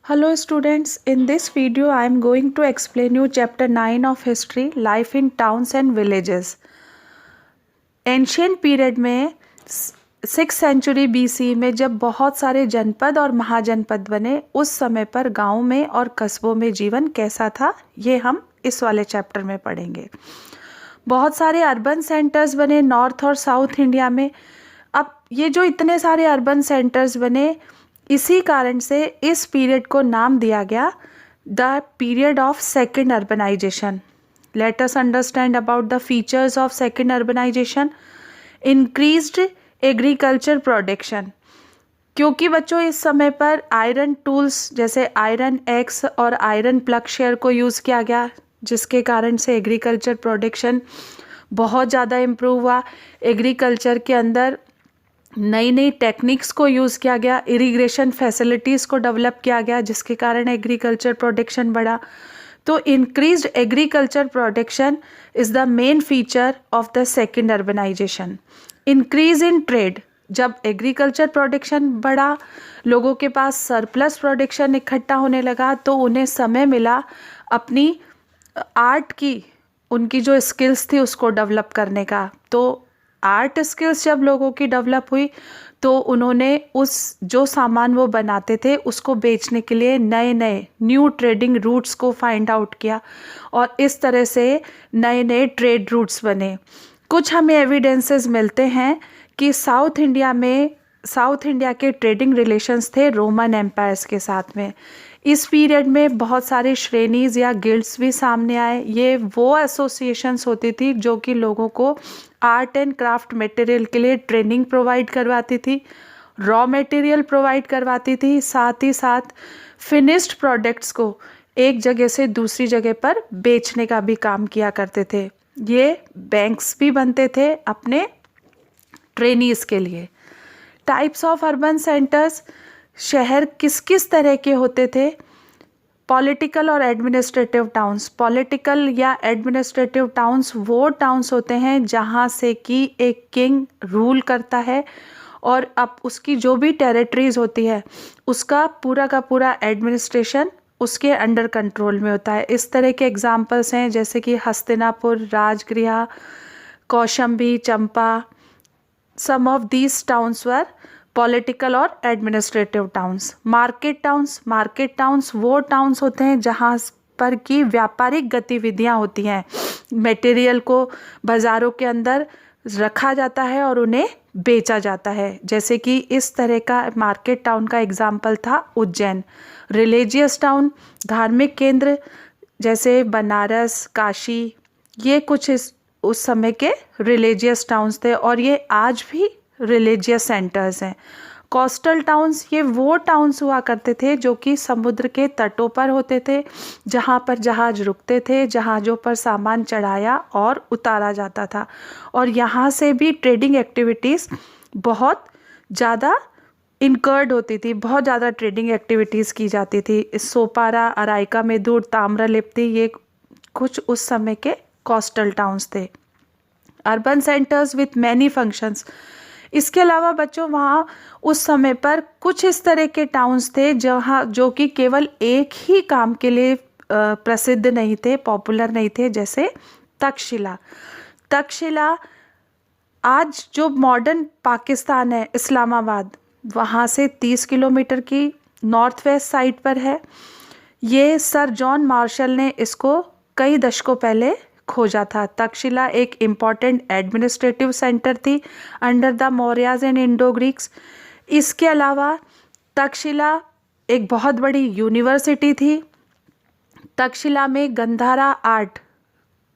Hello students, in this video I am going to explain you chapter 9 of history, life in towns and villages. Ancient period में 6th century BC में जब बहुत सारे जनपद और महाजनपद बने, उस समय पर गाँव में और कस्बों में जीवन कैसा था, ये हम इस वाले चैप्टर में पढ़ेंगे। बहुत सारे अर्बन सेंटर्स बने नॉर्थ और साउथ इंडिया में। अब ये जो इतने सारे अर्बन सेंटर्स बने, इसी कारण से इस पीरियड को नाम दिया गया the period of second urbanization. Let us understand about the features of second urbanization. Increased agriculture production, क्योंकि बच्चों इस समय पर आयरन टूल्स जैसे आयरन एक्स और आयरन प्लग शेयर को यूज़ किया गया, जिसके कारण से एग्रीकल्चर प्रोडक्शन बहुत ज़्यादा इम्प्रूव हुआ। एग्रीकल्चर के अंदर नई नई टेक्निक्स को यूज़ किया गया, इरिगेशन फैसिलिटीज़ को डेवलप किया गया, जिसके कारण एग्रीकल्चर प्रोडक्शन बढ़ा। तो increased agriculture production is the main feature of the second urbanization. Increase in trade, जब एग्रीकल्चर प्रोडक्शन बढ़ा, लोगों के पास सरप्लस प्रोडक्शन इकट्ठा होने लगा, तो उन्हें समय मिला अपनी आर्ट की, उनकी जो स्किल्स थी उसको डेवलप करने का। तो आर्ट स्किल्स जब लोगों की डेवलप हुई, तो उन्होंने उस जो सामान वो बनाते थे उसको बेचने के लिए नए नए न्यू ट्रेडिंग रूट्स को फाइंड आउट किया, और इस तरह से नए नए ट्रेड रूट्स बने। कुछ हमें एविडेंसेस मिलते हैं कि साउथ इंडिया के ट्रेडिंग रिलेशंस थे रोमन एम्पायर्स के साथ में। इस पीरियड में बहुत सारे श्रेणीज़ या गिल्ड्स भी सामने आए। ये वो एसोसिएशंस होती थी जो कि लोगों को आर्ट एंड क्राफ्ट मटेरियल के लिए ट्रेनिंग प्रोवाइड करवाती थी, रॉ मटेरियल प्रोवाइड करवाती थी, साथ ही साथ फिनिश्ड प्रोडक्ट्स को एक जगह से दूसरी जगह पर बेचने का भी काम किया करते थे। ये बैंक्स भी बनते थे अपने ट्रेनीज़ के लिए। टाइप्स ऑफ अर्बन सेंटर्स, शहर किस किस तरह के होते थे। पॉलिटिकल और एडमिनिस्ट्रेटिव टाउन्स। पॉलिटिकल या एडमिनिस्ट्रेटिव टाउन्स वो टाउन्स होते हैं जहाँ से कि एक किंग रूल करता है, और अब उसकी जो भी टेरिटरीज होती है उसका पूरा का पूरा एडमिनिस्ट्रेशन उसके अंडर कंट्रोल में होता है। इस तरह के एग्जाम्पल्स हैं जैसे कि Hastinapur, Rajagriha, Kaushambi, Champa. Some of these towns were political और एडमिनिस्ट्रेटिव टाउन्स। मार्केट टाउन्स वो टाउन्स होते हैं जहाँ पर की व्यापारिक गतिविधियाँ होती हैं। मटेरियल को बाज़ारों के अंदर रखा जाता है और उन्हें बेचा जाता है, जैसे कि इस तरह का मार्केट टाउन का एग्जाम्पल था उज्जैन। रिलीजियस टाउन, धार्मिक केंद्र जैसे बनारस, काशी, ये कुछ उस समय के रिलीजियस टाउन्स थे, और ये आज भी रिलीजियस सेंटर्स हैं। कोस्टल टाउन्स, ये वो टाउन्स हुआ करते थे जो कि समुद्र के तटों पर होते थे, जहाँ पर जहाज रुकते थे, जहाज़ों पर सामान चढ़ाया और उतारा जाता था, और यहाँ से भी ट्रेडिंग एक्टिविटीज़ बहुत ज़्यादा इनकर्ड होती थी, बहुत ज़्यादा ट्रेडिंग एक्टिविटीज़ की जाती थी। सोपारा, अराइका में दूर, ताम्रलिप्ति, ये कुछ उस समय के कोस्टल टाउन्स थे। Urban centres with many functions. इसके अलावा बच्चों वहाँ उस समय पर कुछ इस तरह के टाउन्स थे जहाँ जो कि केवल एक ही काम के लिए प्रसिद्ध नहीं थे, पॉपुलर नहीं थे, जैसे तक्षशिला आज जो मॉडर्न पाकिस्तान है, इस्लामाबाद, वहाँ से 30 किलोमीटर की नॉर्थ वेस्ट साइड पर है। ये सर जॉन मार्शल ने इसको कई दशकों पहले खोजा था। तक्षशिला एक इम्पॉर्टेंट एडमिनिस्ट्रेटिव सेंटर थी under the Mauryas and Indo Greeks. इसके अलावा तक्षशिला एक बहुत बड़ी यूनिवर्सिटी थी। तक्षशिला में गंधारा आर्ट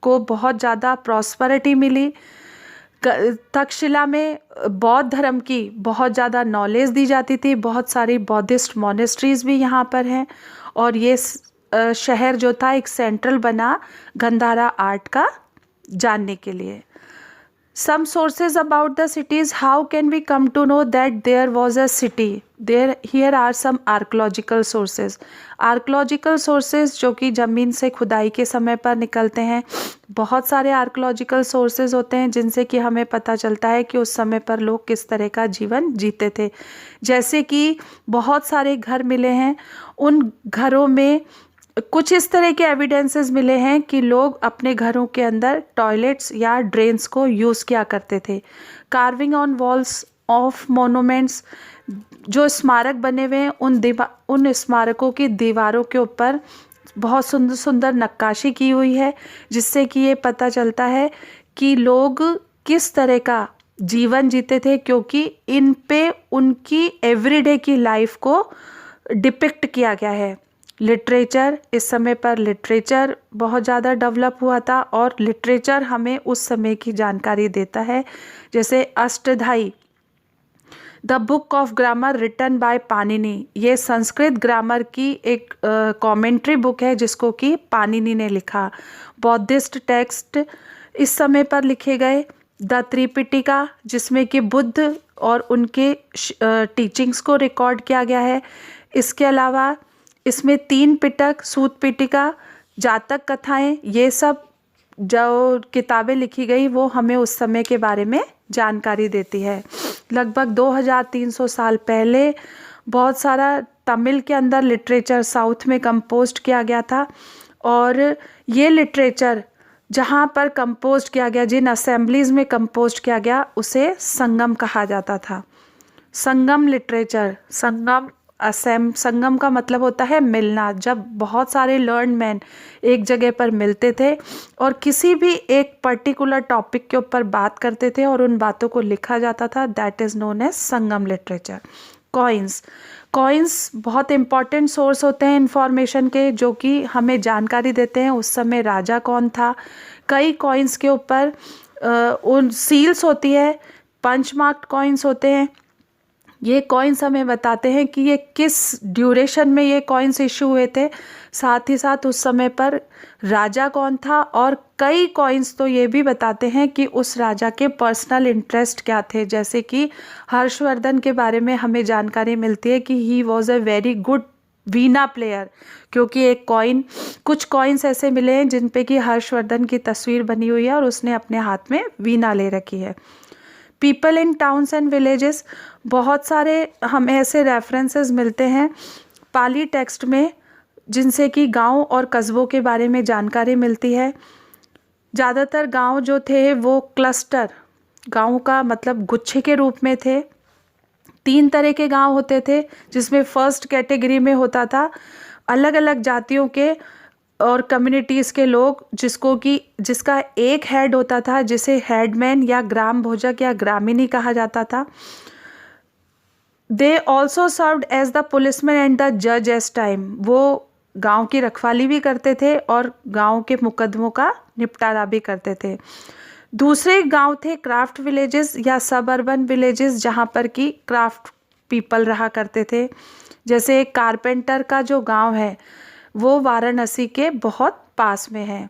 को बहुत ज़्यादा प्रॉस्पेरिटी मिली। तक्षशिला में बौद्ध धर्म की बहुत ज़्यादा नॉलेज दी जाती थी। बहुत सारी बौद्धिस्ट मॉनेस्ट्रीज़ भी यहाँ पर हैं, और ये शहर जो था एक सेंट्रल बना गंधारा आर्ट का जानने के लिए। Some sources about the cities, how can we come to know that there was a city? Here are some archaeological sources. Archaeological sources जो कि ज़मीन से खुदाई के समय पर निकलते हैं. बहुत सारे आर्कोलॉजिकल सोर्सेज होते हैं जिनसे कि हमें पता चलता है कि उस समय पर लोग किस तरह का जीवन जीते थे. जैसे कि बहुत सारे घर मिले हैं, उन घरों में कुछ इस तरह के एविडेंसेस मिले हैं कि लोग अपने घरों के अंदर टॉयलेट्स या ड्रेन्स को यूज़ किया करते थे. Carving on walls of monuments, जो स्मारक बने हुए हैं उन स्मारकों की दीवारों के ऊपर बहुत सुंदर सुंदर नक्काशी की हुई है, जिससे कि ये पता चलता है कि लोग किस तरह का जीवन जीते थे, क्योंकि इन पे उनकी एवरीडे की लाइफ को डिपिक्ट किया गया है. लिटरेचर, इस समय पर लिटरेचर बहुत ज़्यादा डेवलप हुआ था और लिटरेचर हमें उस समय की जानकारी देता है. जैसे Ashtadhyayi, the book of grammar written by Panini, ये संस्कृत ग्रामर की एक कमेंट्री बुक है जिसको कि पाणिनि ने लिखा. बौद्धिस्ट टेक्स्ट इस समय पर लिखे गए. द त्रिपिटिका, जिसमें कि बुद्ध और उनके टीचिंग्स को रिकॉर्ड किया गया है. इसके अलावा इसमें 3 पिटक, सूत पिटिका, जातक कथाएं, ये सब जो किताबें लिखी गई वो हमें उस समय के बारे में जानकारी देती है. लगभग 2300 साल पहले बहुत सारा तमिल के अंदर लिटरेचर साउथ में कंपोज्ड किया गया था, और ये लिटरेचर जहाँ पर कंपोज्ड किया गया, जिन असेंबलीज़ में कंपोज्ड किया गया, उसे संगम कहा जाता था. संगम लिटरेचर, संगम का मतलब होता है मिलना. जब बहुत सारे लर्न मैन एक जगह पर मिलते थे और किसी भी एक पर्टिकुलर टॉपिक के ऊपर बात करते थे और उन बातों को लिखा जाता था, that is known as Sangam literature. Coins बहुत इम्पॉर्टेंट सोर्स होते हैं इंफॉर्मेशन के, जो कि हमें जानकारी देते हैं उस समय राजा कौन था. कई कॉइन्स के ऊपर उन सील्स होती है, पंच मार्क्ड कॉइन्स होते हैं. ये कॉइन्स हमें बताते हैं कि ये किस ड्यूरेशन में ये कॉइन्स इशू हुए थे, साथ ही साथ उस समय पर राजा कौन था, और कई कॉइन्स तो ये भी बताते हैं कि उस राजा के पर्सनल इंटरेस्ट क्या थे. जैसे कि हर्षवर्धन के बारे में हमें जानकारी मिलती है कि he was a very good Veena player, क्योंकि कुछ कॉइन्स ऐसे मिले हैं जिन पे कि हर्षवर्धन की तस्वीर बनी हुई है और उसने अपने हाथ में वीणा ले रखी है. People in towns and villages, बहुत सारे हमें ऐसे रेफरेंसेस मिलते हैं पाली टेक्स्ट में जिनसे कि गांव और कस्बों के बारे में जानकारी मिलती है. ज़्यादातर गांव जो थे वो क्लस्टर, गांव का मतलब गुच्छे के रूप में थे. 3 तरह के गांव होते थे, जिसमें फर्स्ट कैटेगरी में होता था अलग अलग जातियों के और कम्युनिटीज़ के लोग, जिसका एक हेड होता था, जिसे हेडमैन या ग्राम भोजक या ग्रामीणी कहा जाता था. They also served as the policeman and the जज एज टाइम, वो गांव की रखवाली भी करते थे और गांव के मुकदमों का निपटारा भी करते थे. दूसरे गांव थे क्राफ्ट विलेजेस या सब अर्बन विलेजेस, जहाँ पर कि क्राफ्ट पीपल रहा करते थे. जैसे एक कारपेंटर का जो गांव है वो वाराणसी के बहुत पास में है.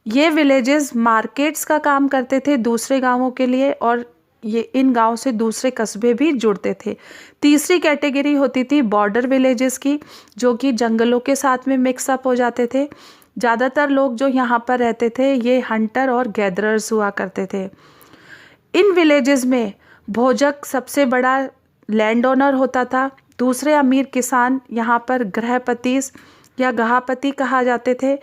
ये विलेजेस मार्केट्स का काम करते थे दूसरे गांवों के लिए, और ये इन गांव से दूसरे कस्बे भी जुड़ते थे. तीसरी कैटेगरी होती थी बॉर्डर विलेजेस की, जो कि जंगलों के साथ में मिक्सअप हो जाते थे. ज़्यादातर लोग जो यहाँ पर रहते थे ये हंटर और गैदरर्स हुआ करते थे. इन विलेजेस में भोजक सबसे बड़ा लैंड ओनर होता था. दूसरे अमीर किसान यहाँ पर गृहपतिस या गहापति कहा जाते थे.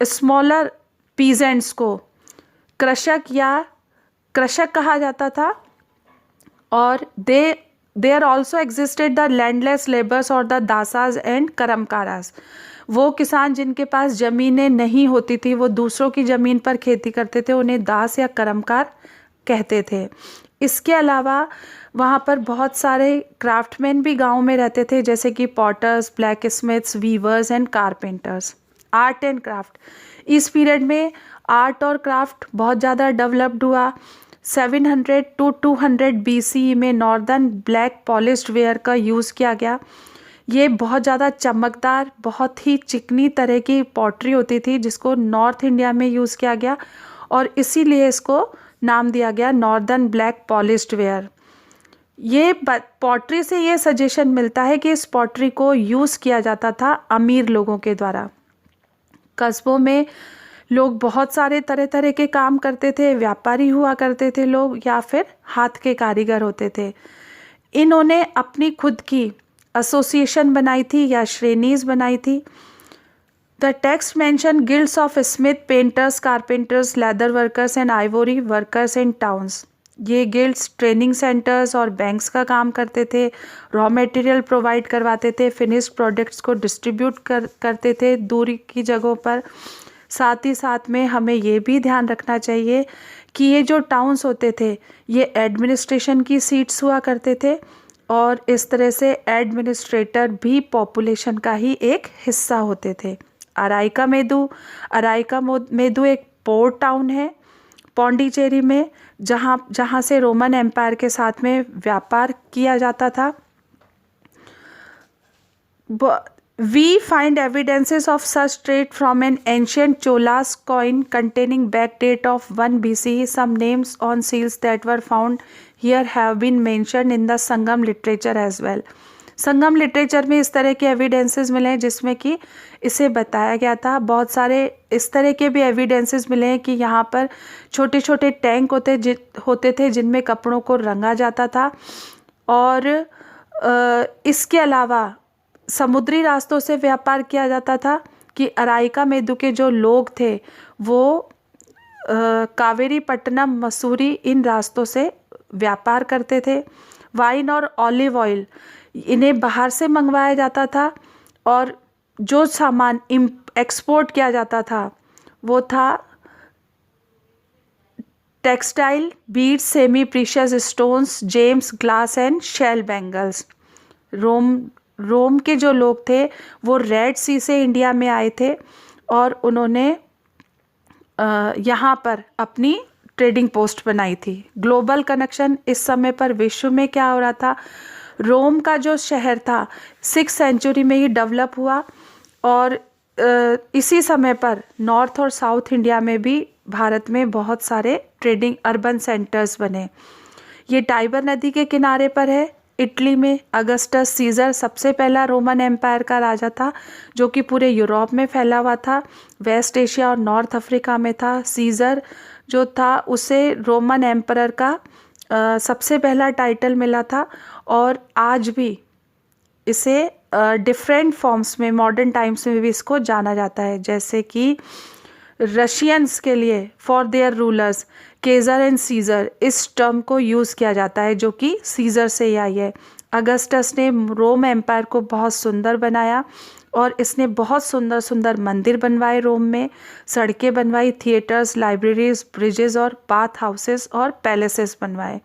स्मॉलर पीजेंट्स को कृषक कहा जाता था. और there also existed the landless labours और द दासाज एंड कर्मकारास, वो किसान जिनके पास ज़मीनें नहीं होती थी, वो दूसरों की ज़मीन पर खेती करते थे, उन्हें दास या कर्मकार कहते थे. इसके अलावा वहाँ पर बहुत सारे क्राफ्टमैन भी गांव में रहते थे, जैसे कि potters, blacksmiths, weavers and carpenters. Art and craft, इस पीरियड में आर्ट और क्राफ्ट बहुत ज़्यादा डेवलप्ड हुआ. 700 to 200 BCE में नॉर्दर्न ब्लैक पॉलिश्ड वेयर का यूज़ किया गया. ये बहुत ज़्यादा चमकदार, बहुत ही चिकनी तरह की पॉटरी होती थी, जिसको नॉर्थ इंडिया में यूज़ किया गया और इसीलिए इसको नाम दिया गया नॉर्दर्न ब्लैक पॉलिश्ड वेयर। ये पॉटरी से ये सजेशन मिलता है कि इस पॉटरी को यूज़ किया जाता था अमीर लोगों के द्वारा। कस्बों में लोग बहुत सारे तरह तरह के काम करते थे, व्यापारी हुआ करते थे लोग, या फिर हाथ के कारीगर होते थे। इन्होंने अपनी खुद की एसोसिएशन बनाई थी या श्रेणीज बनाई थी। The text mention guilds of Smith, painters, carpenters, leather workers and ivory workers in towns. ये गिल्ड्स ट्रेनिंग सेंटर्स और बैंक्स का काम करते थे, रॉ मटेरियल प्रोवाइड करवाते थे, फिनिश्ड प्रोडक्ट्स को डिस्ट्रीब्यूट करते थे दूरी की जगहों पर। साथ ही साथ में हमें ये भी ध्यान रखना चाहिए कि ये जो टाउन्स होते थे ये एडमिनिस्ट्रेशन की सीट्स हुआ करते थे, और इस तरह से एडमिनिस्ट्रेटर भी पॉपुलेशन का ही एक हिस्सा होते थे। अराइका मेदू एक पोर्ट टाउन है पौंडीचेरी में, जहाँ से रोमन एम्पायर के साथ में व्यापार किया जाता था। We find evidences of such trade from an ancient Cholas coin containing backdate of 1 BCE. Some names on seals that were found here have been mentioned in the Sangam literature as well. Sangam literature में इस तरह के evidences मिले हैं जिसमें कि इसे बताया गया था। बहुत सारे इस तरह के भी एविडेंसेस मिले हैं कि यहाँ पर छोटे छोटे टैंक होते थे जिनमें कपड़ों को रंगा जाता था, और इसके अलावा समुद्री रास्तों से व्यापार किया जाता था कि अराइका मेदू के जो लोग थे वो कावेरी पट्टनम, मसूरी, इन रास्तों से व्यापार करते थे। वाइन और ऑलिव ऑयल इन्हें बाहर से मंगवाया जाता था, और जो सामान एक्सपोर्ट किया जाता था वो था textile, beads, semi precious stones, gems, glass and shell bangles. Rome के जो लोग थे वो रेड सी से इंडिया में आए थे, और उन्होंने यहाँ पर अपनी ट्रेडिंग पोस्ट बनाई थी। ग्लोबल कनेक्शन इस समय पर विश्व में क्या हो रहा था, रोम का जो शहर था 6th सेंचुरी में ही डेवलप हुआ, और इसी समय पर नॉर्थ और साउथ इंडिया में भी भारत में बहुत सारे ट्रेडिंग अर्बन सेंटर्स बने। ये टाइबर नदी के किनारे पर है। इटली में अगस्टस सीजर सबसे पहला रोमन एम्पायर का राजा था जो कि पूरे यूरोप में फैला हुआ था, वेस्ट एशिया और नॉर्थ अफ्रीका में था। सीजर जो था उसे रोमन एम्परर का सबसे पहला टाइटल मिला था, और आज भी इसे डिफरेंट फॉर्म्स में मॉडर्न टाइम्स में भी इसको जाना जाता है, जैसे कि रशियंस के लिए for their rulers Kjær and seizure, इस टर्म को यूज़ किया जाता है जो कि सीजर से ही आई है। अगस्टस ने रोम एम्पायर को बहुत सुंदर बनाया, और इसने बहुत सुंदर सुंदर मंदिर बनवाए रोम में, सड़कें बनवाई, थिएटर्स, लाइब्रेरीज, ब्रिजेस और बाथ हाउसेस और पैलेसेस बनवाए।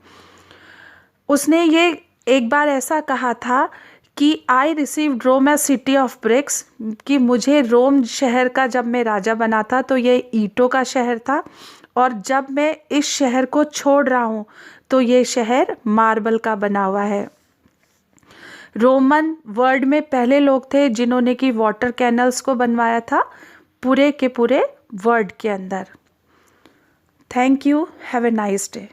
उसने ये एक बार ऐसा कहा था कि I received Rome as city of bricks, कि मुझे रोम शहर का जब मैं राजा बना था तो ये ईंटों का शहर था, और जब मैं इस शहर को छोड़ रहा हूँ तो ये शहर मार्बल का बना हुआ है। रोमन वर्ल्ड में पहले लोग थे जिन्होंने कि वाटर कैनल्स को बनवाया था पूरे के पूरे वर्ल्ड के अंदर। Thank you, have a nice day.